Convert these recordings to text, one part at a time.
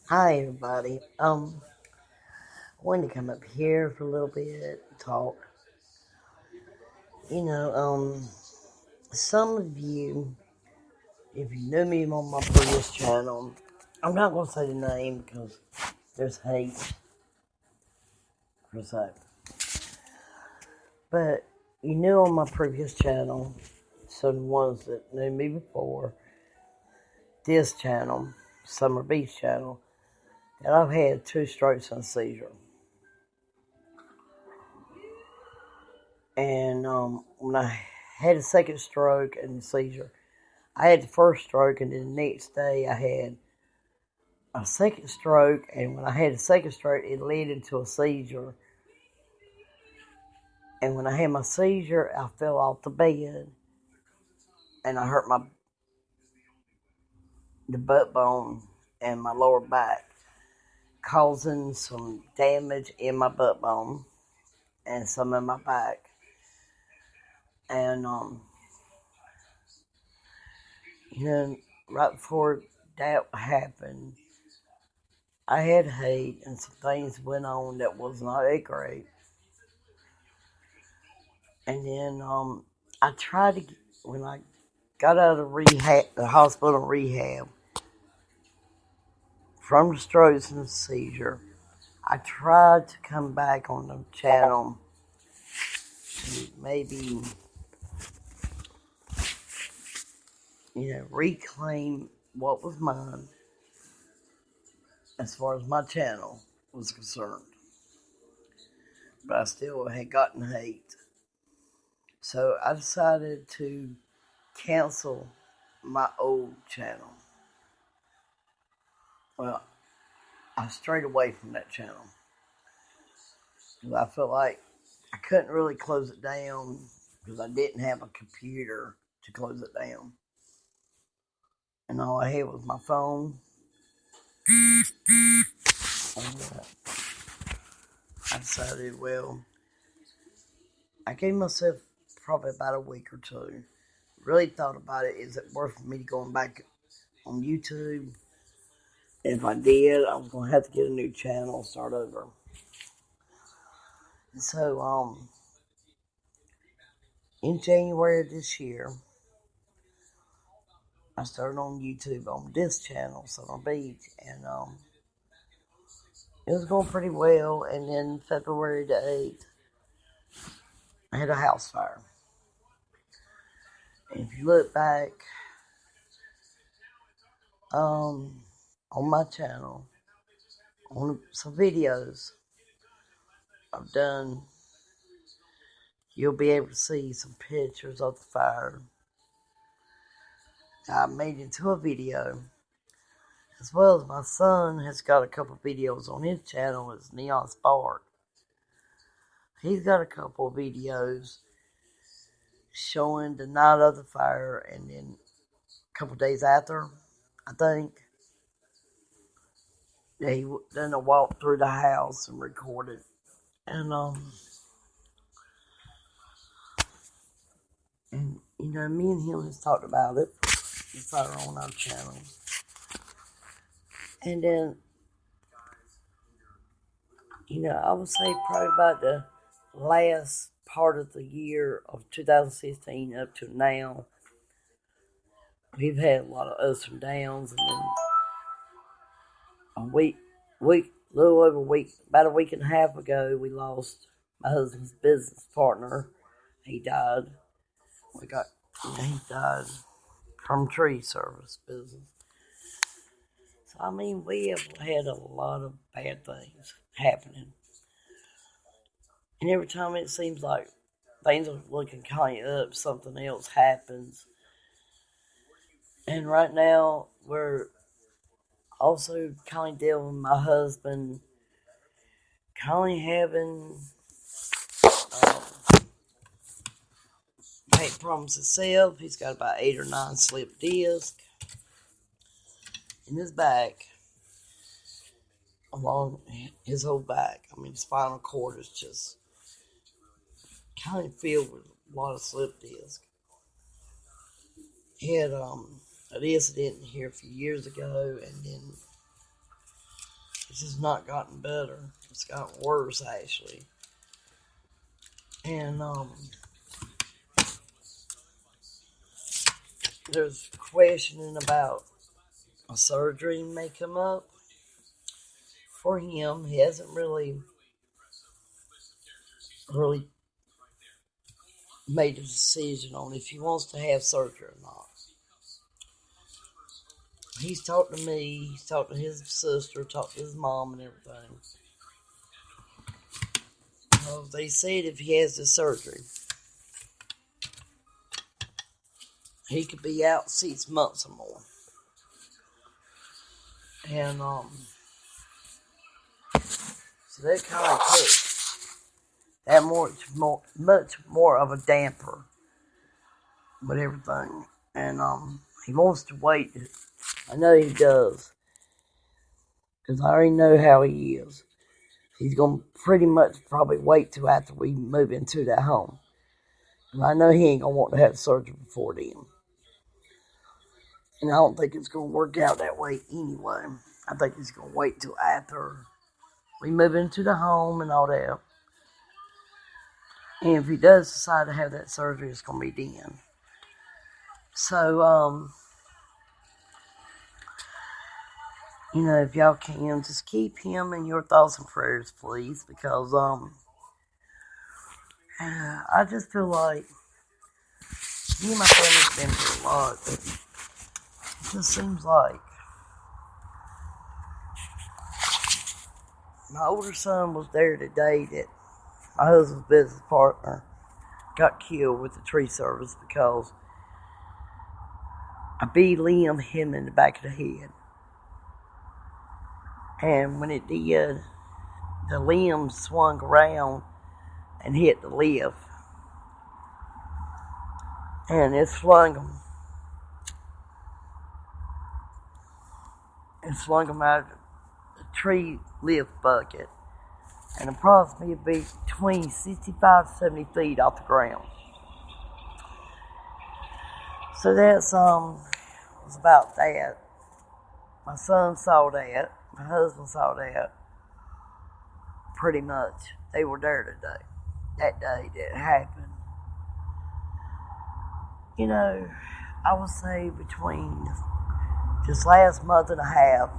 Hi everybody. I wanted to come up here for a little bit, talk. You know, some of you, if you knew me on my previous channel, I'm not gonna say the name because there's hate per se. But you knew on my previous channel, so the ones that knew me before, this channel, Summer Beach channel, that I've had 2 strokes and a seizure. And when I had a second stroke and seizure, I had the first stroke, and then the next day I had a second stroke. And when I had the second stroke, it led into a seizure. And when I had my seizure, I fell off the bed, and I hurt the butt bone and my lower back, causing some damage in my butt bone and some in my back. And you know, right before that happened, I had hate and some things went on that was not that great. And then I tried to when I got out of the hospital rehab from the strokes and the seizure. I tried to come back on the channel to maybe reclaim what was mine as far as my channel was concerned. But I still had gotten hate, so I decided to cancel my old channel. Well, I strayed away from that channel because I felt like I couldn't really close it down because I didn't have a computer to close it down. And all I had was my phone. And I decided, well, I gave myself probably about a week or two. Really thought about it. Is it worth me going back on YouTube? If I did, I was going to have to get a new channel, start over. And so, in January of this year, I started on YouTube on this channel, Summer Beach, and it was going pretty well. And then February the 8th, I had a house fire. And if you look back on my channel, on some videos I've done, you'll be able to see some pictures of the fire. I made it into a video, as well as my son has got a couple videos on his channel. It's Neon Spark. He's got a couple of videos showing the night of the fire, and then a couple days after, I think, he done a walk through the house and recorded. And me and him has talked about it. The fire on our channel. And then, I would say probably about the last part of the year of 2016 up to now, we've had a lot of ups and downs. And then little over a week, about a week and a half ago, we lost my husband's business partner. He died. He died from tree service business. So, I mean, we have had a lot of bad things happening. And every time it seems like things are looking kind of up, something else happens. And right now, we're also kind of dealing with my husband, kind of having uh, back problems himself. He's got about 8 or 9 slip discs in his back, along his whole back. I mean, his spinal cord is just kind of filled with a lot of slip discs. He had an incident here a few years ago, and then It's just not gotten better. It's gotten worse, actually. And there's questioning about a surgery may come up for him. He hasn't really made a decision on if he wants to have surgery or not. He's talked to me, he's talked to his sister, talked to his mom and everything. They said if he has the surgery, he could be out 6 months or more. And so that kind of puts that much more of a damper with everything. And he wants to wait. I know he does, because I already know how he is. He's going to pretty much probably wait till after we move into that home. And I know he ain't going to want to have surgery before then. And I don't think it's going to work out that way anyway. I think he's going to wait till after we move into the home and all that. And if he does decide to have that surgery, it's going to be then. So, if y'all can, just keep him in your thoughts and prayers, please. Because, I just feel like me and my family's been through a lot. It just seems like my older son was there today that my husband's business partner got killed with the tree service because a bee limb hit him in the back of the head. And when it did, the limb swung around and hit the lift. And it flung him. It flung him out of the tree lift bucket. And approximately between 65 to 70 feet off the ground. So that's was about that. My son saw that. My husband saw that. Pretty much. They were there today. That day that happened. I would say between this last month and a half,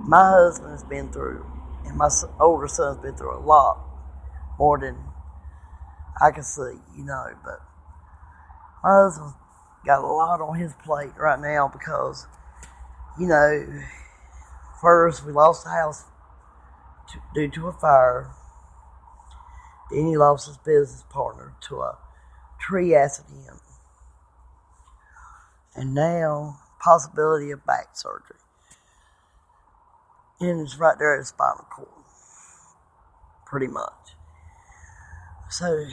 my husband has been through, and my older son's been through a lot more than I can see, but my husband's got a lot on his plate right now because, first we lost the house due to a fire. Then he lost his business partner to a tree accident. And now, possibility of back surgery. And it's right there at the spinal cord. Pretty much. So,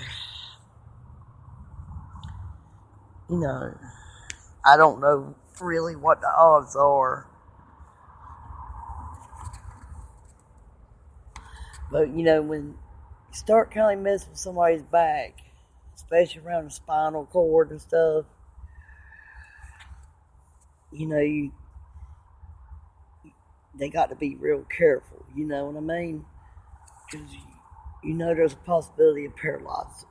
I don't know really what the odds are. But, when you start kind of messing with somebody's back, especially around the spinal cord and stuff, they got to be real careful, you know what I mean? Because, there's a possibility of paralyzed,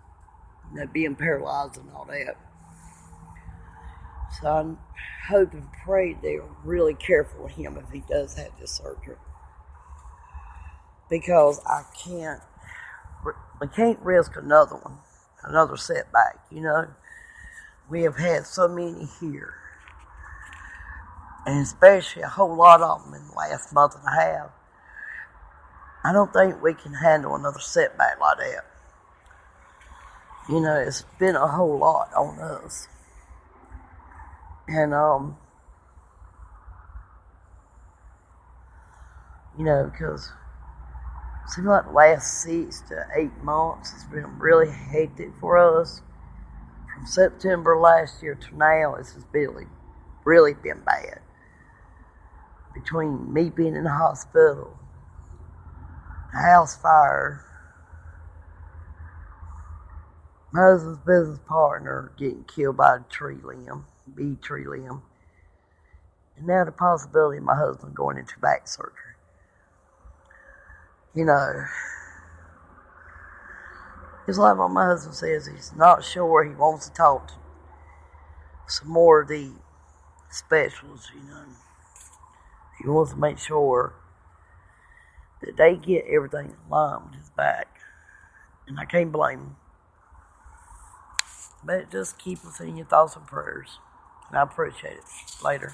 being paralyzed and all that. So I hope and pray they're really careful with him if he does have this surgery. Because we can't risk another one, another setback, We have had so many here. And especially a whole lot of them in the last month and a half. I don't think we can handle another setback like that. It's been a whole lot on us. And, because it seems like the last 6 to 8 months has been really hectic for us. From September last year to now, it's just really been bad. Between me being in the hospital, the house fire, my husband's business partner getting killed by a bee tree limb, And now the possibility of my husband going into back surgery. You know, it's like what my husband says, he's not sure. He wants to talk to some more of the specialists, you know. He wants to make sure that they get everything in line with his back. And I can't blame him. But just keep us in your thoughts and prayers. And I appreciate it. Later.